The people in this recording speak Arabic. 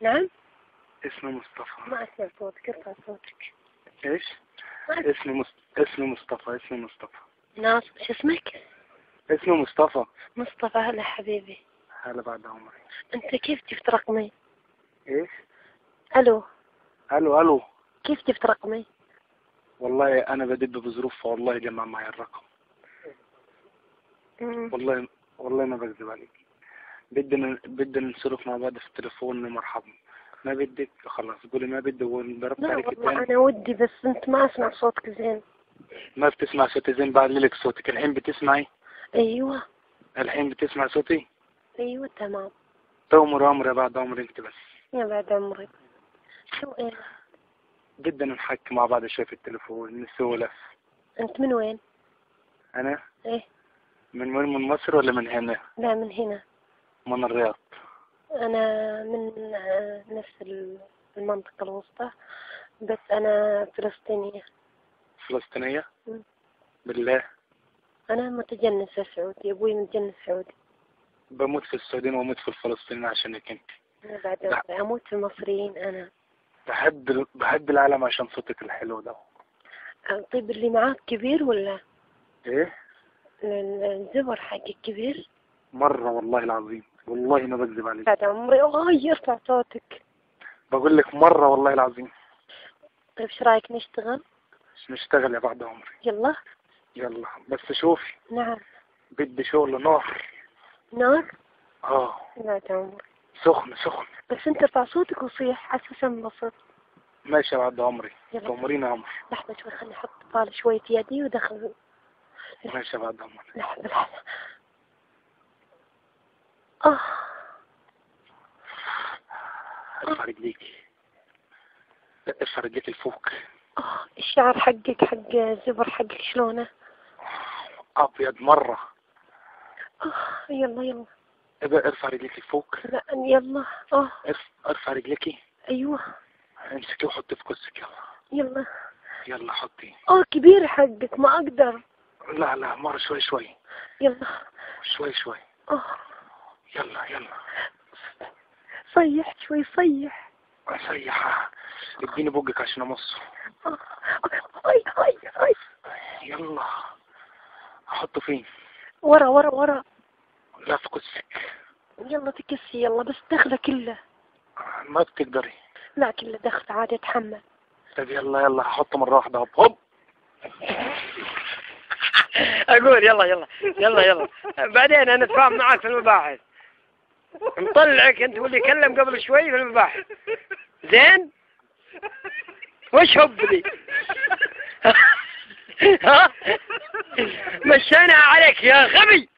نعم. اسمي مصطفى. ما أسمع صوتك، ارفع صوتك. ايش؟ اسمي مصطفى. ناصر، شو اسمك؟ اسمي مصطفى. مصطفى، هلا حبيبي. هلا بعد عمري. أنت كيف جبت رقمي؟ ايش؟ ألو. الو. كيف جبت رقمي؟ والله انا بدب بظروف، والله جمع معي الرقم. والله ما بكذب عليك. بدنا نسولف مع بعض في التليفون. مرحبا. ما بدك خلاص قولي ما بدي، وضربت لا عليك والله الثاني. أنا ودي، بس أنت ما أسمع صوتك زين. ما بتسمع صوتي زين؟ بعلي لك صوتك الحين، بتسمعي؟ أيوة. الحين بتسمع صوتي؟ أيوة تمام. تؤمر امر يا بعد عمري انت بس. يا بعد عمري. شو إيه؟ بدنا نحكي مع بعض شوي في التليفون نسولف. أنت من وين؟ انا إيه؟ من مصر ولا من هنا؟ لا، من هنا. من الرياض. أنا من نفس المنطقة الوسطى، بس أنا فلسطينية. فلسطينية؟ م. بالله. أنا متجنسة سعودي، أبوي متجنس سعودي. بموت في السعوديين واموت في الفلسطينيين عشانك انت. أنا بعد أموت في المصريين. أنا بحب العالم عشان صوتك الحلو ده. طيب، اللي معاك كبير ولا؟ ايه؟ الزبر حقك كبير؟ مرة والله العظيم، والله ما بكذب عليك. بعد عمري. يرفع صوتك. بقول لك مرة والله العظيم. طيب، ايش رايك نشتغل؟ نشتغل يا بعد عمري. يلا. يلا بس شوفي. نعم. بدي شغل نار. نار؟ بعد عمري. سخن. بس انت ارفع صوتك وصيح اساسا انبسط. ماشي يا بعد عمري. يلا. تأمرين يا عمري. لحظة شوي، خليني احط طال شوي في يدي ودخل. ماشي يا بعد عمري. لحظة. ارفع رجليكي. ارفع رجليك لفوق. الشعر حقك، حق الزبر حقك شلونه؟ ابيض مرة. يلا. ابقى ارفع رجليك لفوق. لا يلا. ارفع رجليكي. ايوه. امسكي وحطي في كوسك. يلا. يلا حطي. كبير حقك، ما اقدر. لا مرة شوي. يلا. شوي. يلا. صيح شوي، صيح. صيحة. اديني بوقك عشان امصه. اي. يلا. احطه فين؟ ورا. لا في كوسك. يلا تكسي، يلا بس دخله كله. ما بتقدري. لا كله دخل عادي، اتحمل. طيب يلا هحطه مرة واحدة. هوب. اقول يلا. بعدين انا اتفاهم معك في المباحث. نطلعك انت واللي كلم قبل شوي في المباحث. زين؟ وش حب لي؟ ها؟ مشينا عليك يا غبي.